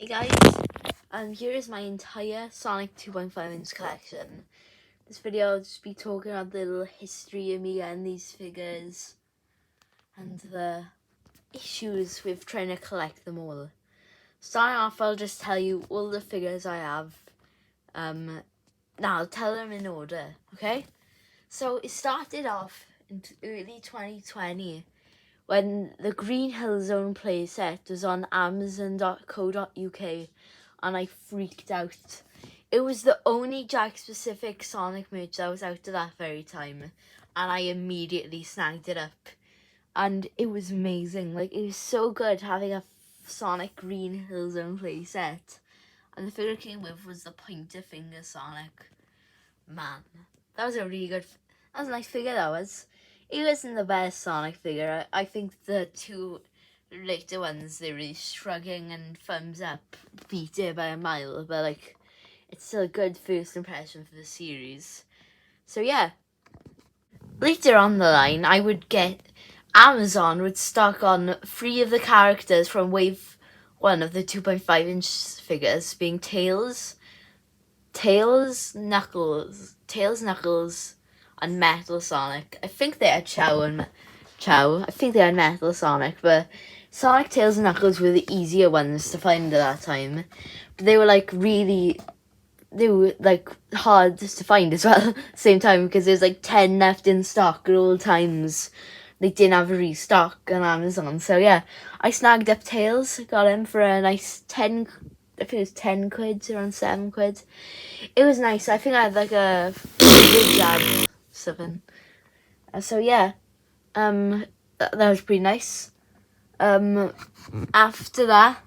Hey guys, here is my entire Sonic 2.5-inch collection. This video I'll just be talking about the little history of me and these figures and the issues with trying to collect them all. Starting off, I'll just tell you all the figures I have. Now I'll tell them in order, okay? So it started off in early 2020 when the Green Hill Zone playset was on Amazon.co.uk and I freaked out. It was the only Jack-specific Sonic merch that was out at that very time, and I immediately snagged it up. And it was amazing. Like, it was so good having a Sonic Green Hill Zone playset. And the figure it came with was the pointer finger Sonic. Man, that was a really good... That was a nice figure, that was. It wasn't the best Sonic figure. I think the two later ones, they're really shrugging and thumbs up beat it by a mile, but like, it's still a good first impression for the series. So yeah, later on the line, I would get Amazon would stock on 3 of the characters from Wave 1 of the 2.5-inch figures, being Tails, Knuckles, and Metal Sonic. I think they had Chow. I think they had Metal Sonic, but Sonic, Tails, and Knuckles were the easier ones to find at that time. But they were like hard to find as well at the same time, because there's like 10 left in stock at all times. They didn't have a restock on Amazon. So yeah, I snagged up Tails, got him for a nice 10, I think it was 10 quid, around 7 quid. It was nice. I think I had like a good jab, 7. So yeah, that was pretty nice. After that,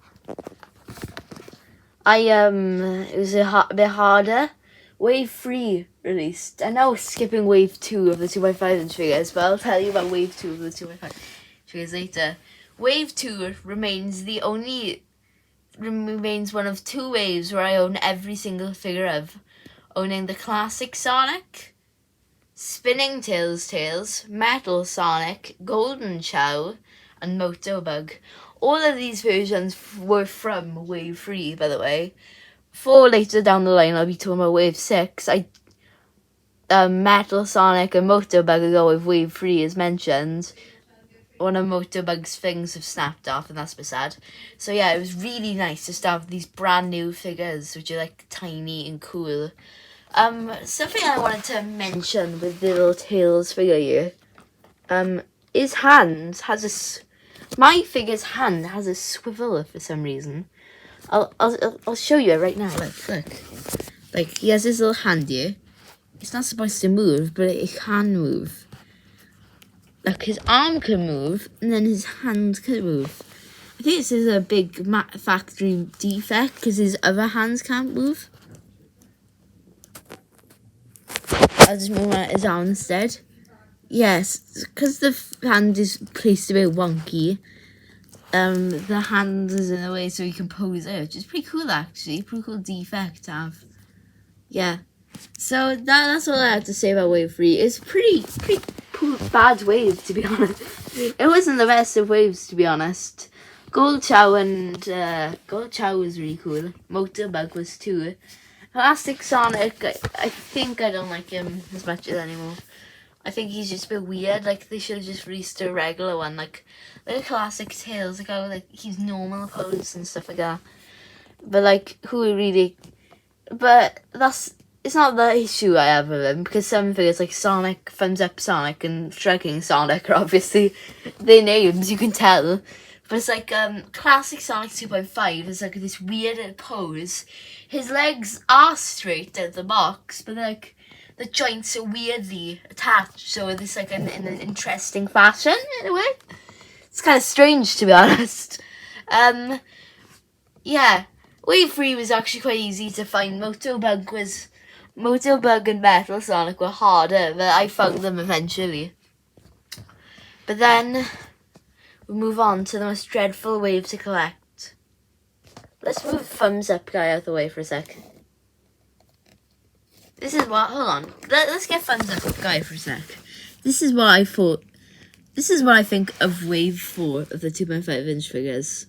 it was a bit harder. Wave 3 released. I know skipping Wave 2 of the 2.5-inch figures, but I'll tell you about Wave 2 of the 2.5 figures later. Wave 2 remains one of 2 waves where I own every single figure of. Owning the classic Sonic, Spinning Tails, Metal Sonic, Golden Chow, and Motobug. All of these versions were from Wave 3, by the way. For later down the line, I'll be talking about Wave 6. Metal Sonic and Motobug go with Wave 3, as mentioned. One of Motobug's things have snapped off, and that's a bit sad. So yeah, it was really nice to have these brand new figures, which are like tiny and cool. Something I wanted to mention with the little Tails figure here, his hand has my figure's hand has a swivel for some reason. I'll show you it right now. Look. Like, he has his little hand here. It's not supposed to move, but it can move. Like, his arm can move, and then his hand can move. I think this is a big factory defect, because his other hands can't move. I'll just move his arm instead. Yes, because the hand is placed a bit wonky. The hand is in a way so you can pose it, which is pretty cool actually. Pretty cool defect to have. Yeah. So that's all I have to say about Wave 3. It's pretty bad wave, to be honest. It wasn't the best of waves, to be honest. Gold Chow was really cool. Motobug was too. Classic Sonic, I think I don't like him as much as anymore. I think he's just a bit weird. Like, they should have just released a regular one, like a classic Tails, like how like he's normal pose and stuff like that. But like, it's not the issue I have with him, because some figures like Sonic, Thumbs Up Sonic, and Shrugging Sonic are obviously their names, you can tell. But it's like classic Sonic 2.5 is like this weird pose. His legs are straight at the box, but like the joints are weirdly attached, so it's like in an interesting fashion in a way. It's kind of strange, to be honest. Yeah, Wave 3 was actually quite easy to find. Motobug and Metal Sonic were harder, but I found them eventually. But then we move on to the most dreadful wave to collect. Let's move Thumbs Up guy out of the way for a sec. Hold on. Let's get Thumbs Up guy for a sec. This is what I think of Wave 4 of the 2.5-inch figures.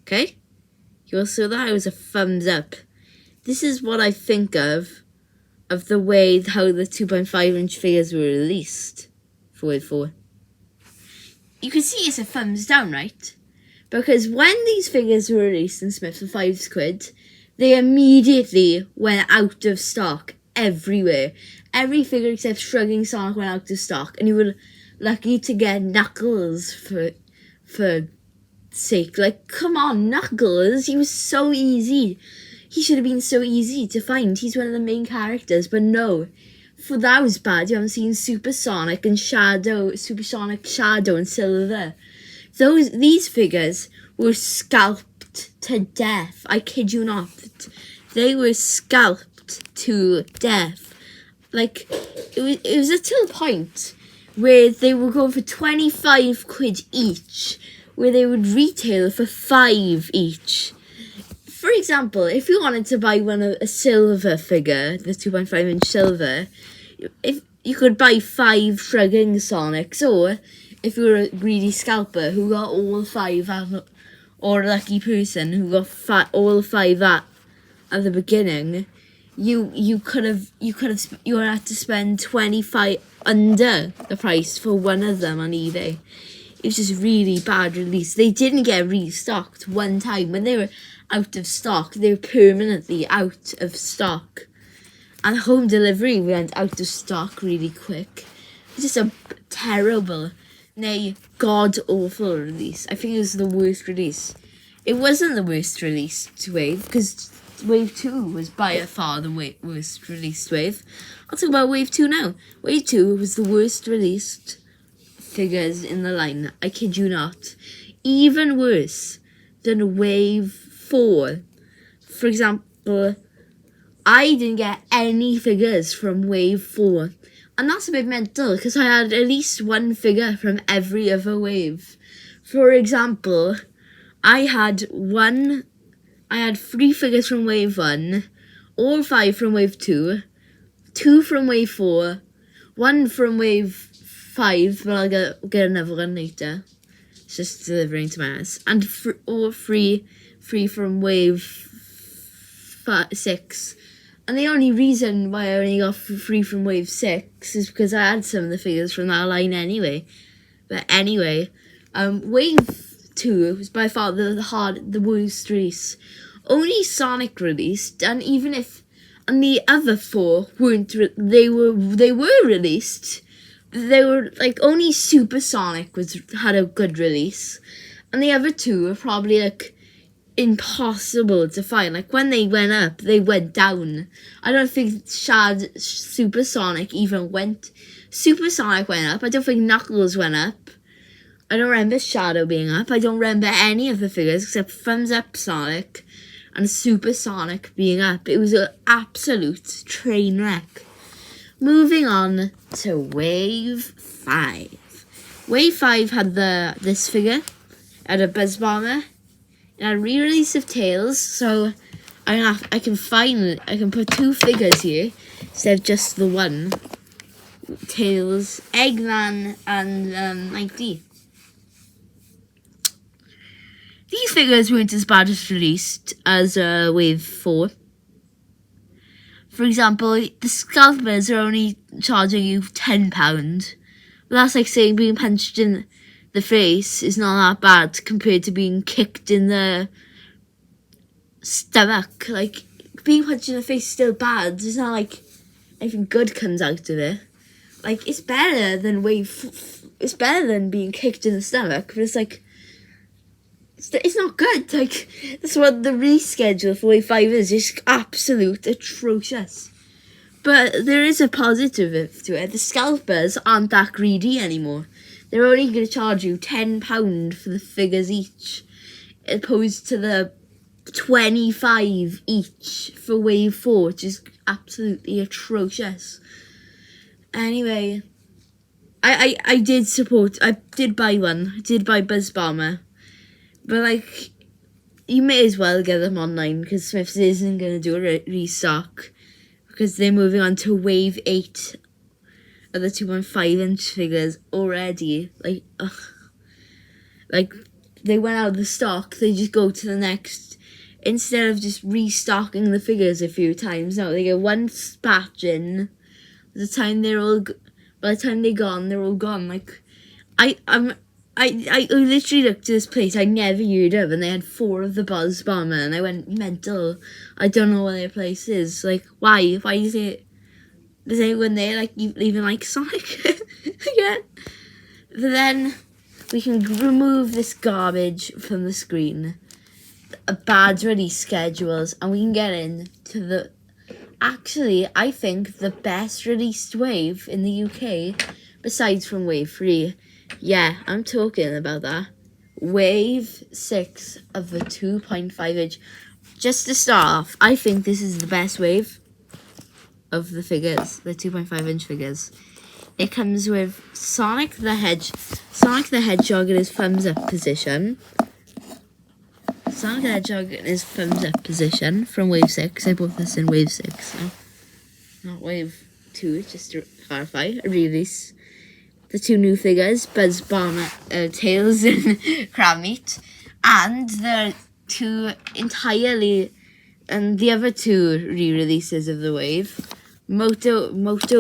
Okay? You'll see that it was a thumbs up. This is what I think of the way how the 2.5-inch figures were released for Wave 4. You can see it's a thumbs down, right? Because when these figures were released in Smith for £5, they immediately went out of stock everywhere. Every figure except Shrugging Sonic went out of stock, and you were lucky to get Knuckles for sake. Like, come on, Knuckles, he was so easy. He should have been so easy to find. He's one of the main characters, but no. For that was bad. You haven't seen Supersonic and Shadow, Supersonic, Shadow and Silver. These figures were scalped to death. I kid you not. They were scalped to death. Like, it was until a point where they were going for £25 each, where they would retail for £5 each. For example, if you wanted to buy a silver figure, the 2.5-inch silver, if you could buy 5 Shrugging Sonics, or if you were a greedy scalper who got all 5, or a lucky person who got all 5 at the beginning, you had to spend 25 under the price for one of them on eBay. It was just really bad release. They didn't get restocked one time. When they were out of stock, they were permanently out of stock. And home delivery went out of stock really quick. It's just a terrible, nay, god-awful release. I think it was the worst release. It wasn't the worst released wave, because Wave 2 was by far the worst released wave. I'll talk about Wave 2 now. Wave 2 was the worst released figures in the line. I kid you not. Even worse than Wave 4. For example, I didn't get any figures from Wave 4. And that's a bit mental, because I had at least one figure from every other wave. For example, I had 3 figures from Wave 1, all 5 from Wave 2, 2 from Wave 4, 1 from Wave 5, but I'll get another one later. It's just delivering to my house. And all 3 from Wave 6. And the only reason why I only got 3 from Wave 6 is because I had some of the figures from that line anyway. But anyway, Wave 2 was by far the worst release. Only Sonic released, and even if, and the other 4 weren't, they were released. They were, like, only Supersonic had a good release. And the other 2 were probably, like, impossible to find. Like, when they went up, they went down. I don't think Supersonic even went. Supersonic went up. I don't think Knuckles went up. I don't remember Shadow being up. I don't remember any of the figures except Thumbs Up Sonic and Supersonic being up. It was an absolute train wreck. Moving on to Wave 5. Wave 5 had this figure. It had a Buzz Bomber. It had a re-release of Tails, so I can put 2 figures here instead of just the one. Tails, Eggman, and Mike D. These figures weren't as bad as released as Wave 4. For example, the scalpers are only charging you £10. But that's like saying being punched in the face is not that bad compared to being kicked in the stomach. Like, being punched in the face is still bad. It's not like anything good comes out of it. Like, it's better than it's better than being kicked in the stomach, but it's like, it's not good. Like, that's what the reschedule for Wave 5 is. It's absolute atrocious. But there is a positive to it. The scalpers aren't that greedy anymore. They're only going to charge you £10 for the figures each, opposed to the 25 each for Wave 4, which is absolutely atrocious. Anyway, I did buy one. I did buy Buzz Bomber. But, like, you may as well get them online, because Smith's isn't going to do a restock, because they're moving on to Wave 8 of the 2.5-inch figures already. Like, they went out of the stock. They just go to the next instead of just restocking the figures a few times, no, they get one batch in. By the time they're all, by the time they're gone, they're all gone. Like, I literally looked at this place I never heard of, and they had 4 of the Buzz Bomber, and I went mental. I don't know what their place is. Like, why? Why is it? Does anyone there like even like Sonic again? But then we can remove this garbage from the screen, bad release schedules, and we can get into the. Actually, I think the best released wave in the UK, besides from Wave 3, yeah, I'm talking about that. Wave 6 of the 2.5 inch. Just to start off, I think this is the best wave of the figures, the 2.5 inch figures. It comes with Sonic the Hedgehog in his thumbs up position. Sonic the Hedgehog in his thumbs up position from Wave 6. I bought this in Wave 6, so not Wave 2, just to clarify. A release. The 2 new figures, Buzz Bomber, Tails and Crab Meat. And the 2 entirely, and the other 2 re-releases of the wave. Moto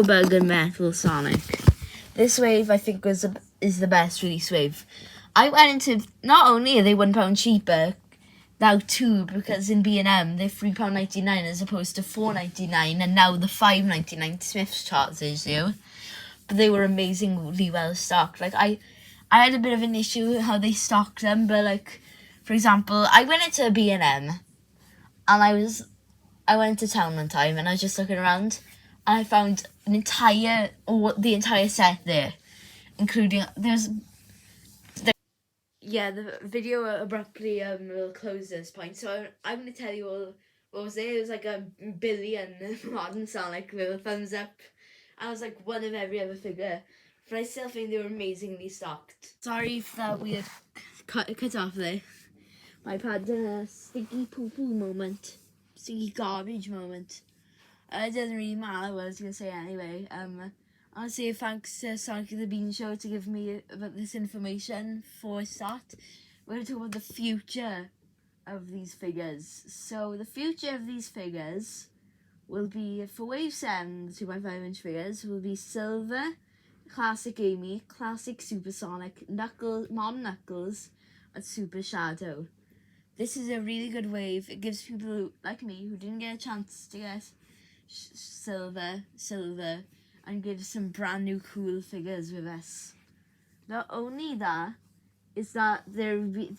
Bug and Metal Sonic. This wave, I think, is the best release wave. I went into, not only are they £1 cheaper, now 2, because in B&M they're £3.99 as opposed to £4.99, and now the £5.99 Smith's charges you. But they were amazingly well stocked. Like I had a bit of an issue how they stocked them, but like, for example, I went into B&M and I went to town one time and I was just looking around and I found the entire set there, including yeah, the video abruptly will close at this point, so I'm going to tell you all what was there. It was like a billion modern Sonic with a thumbs up. I was like one of every other figure, but I still think they were amazingly stocked. Sorry if that weird cut off there. My pad did a sticky poo-poo moment. Sticky garbage moment. It doesn't really matter what I was going to say anyway. I want to say thanks to Sonic the Bean Show to give me about this information for a start. We're going to talk about the future of these figures. So the future of these figures will be, for Wave 7, the 2.5 inch figures, will be Silver, Classic Amy, Classic Supersonic, Knuckles, Modern Knuckles, and Super Shadow. This is a really good wave. It gives people like me who didn't get a chance to get Silver, and gives some brand new cool figures with us. Not only that, is that there will be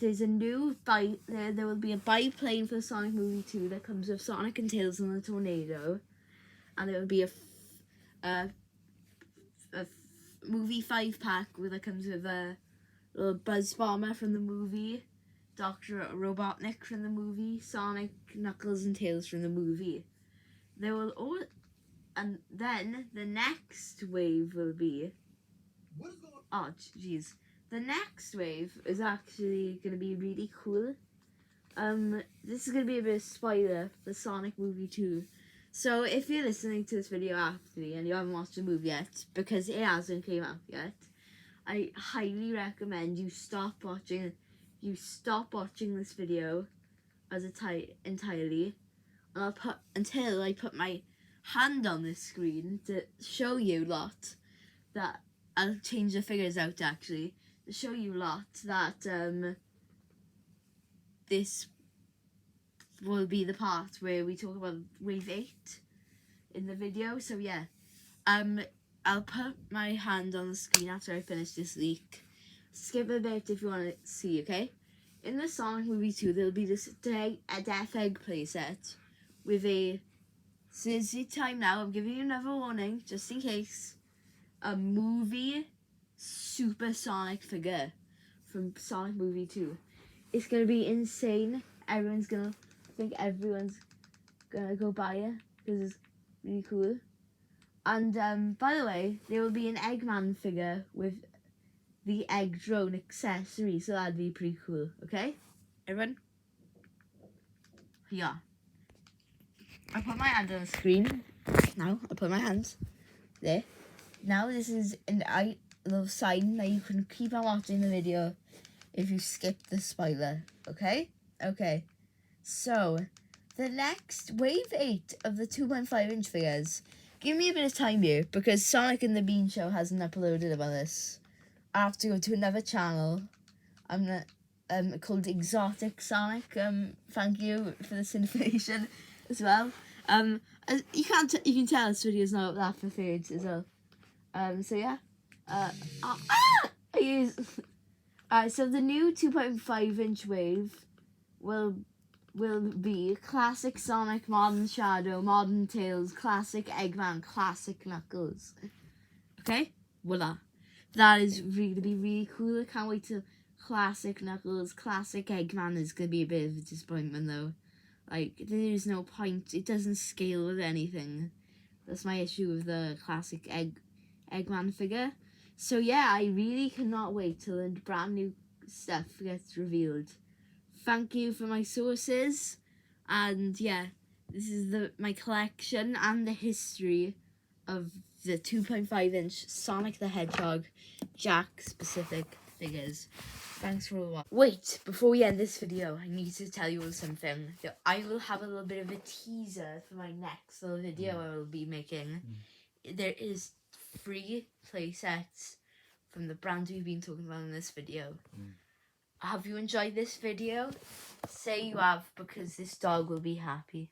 a biplane for Sonic Movie 2 that comes with Sonic and Tails and the Tornado, and there will be a movie 5-pack that comes with a little Buzz Bomber from the movie, Dr. Robotnik from the movie, Sonic, Knuckles and Tails from the movie. They will all, and then the next wave will be, oh jeez, the next wave is actually going to be really cool. This is going to be a bit of a spoiler for Sonic Movie 2. So if you're listening to this video after me and you haven't watched the movie yet, because it hasn't came out yet, I highly recommend you stop watching this video as entirely, and until I put my hand on this screen to show you lot that I'll change the figures out actually to show you lot that this will be the part where we talk about Wave 8 in the video. So yeah, I'll put my hand on the screen after I finish this leak. Skip a bit if you want to see, okay? In the Sonic Movie 2, there'll be this a Death Egg playset with a, so it's your time now, I'm giving you another warning, just in case, a movie Supersonic figure from Sonic Movie 2. It's going to be insane. Everyone's going to go buy it, because it's really cool. And, by the way, there will be an Eggman figure with the egg drone accessory, so that'd be pretty cool, okay? Everyone? Yeah. I put my hand on the screen. Now, I put my hands there. Now this is a little sign that you can keep on watching the video if you skip the spoiler, okay? Okay. So, the next wave 8 of the 2.5 inch figures. Give me a bit of time here because Sonic and the Bean Show hasn't uploaded about this. I have to go to another channel. I'm gonna called Exotic Sonic. Thank you for this information as well. As you can tell this video is not that for thirds as well. So yeah. I use. So the new 2.5 inch wave will be classic Sonic, modern Shadow, modern Tails, classic Eggman, classic Knuckles. Okay, voila. That is really gonna be really cool. I can't wait to classic Knuckles, classic Eggman is gonna be a bit of a disappointment though. Like there's no point. It doesn't scale with anything. That's my issue with the classic Eggman figure. So yeah, I really cannot wait till the brand new stuff gets revealed. Thank you for my sources, and yeah, this is my collection and the history of the 2.5 inch Sonic the Hedgehog Jakks specific figures. Thanks for watching. Wait, before we end this video, I need to tell you all something. I will have a little bit of a teaser for my next little video I will be making. There is 3 playsets from the brand we've been talking about in this video. Have you enjoyed this video? Say you have, because this dog will be happy.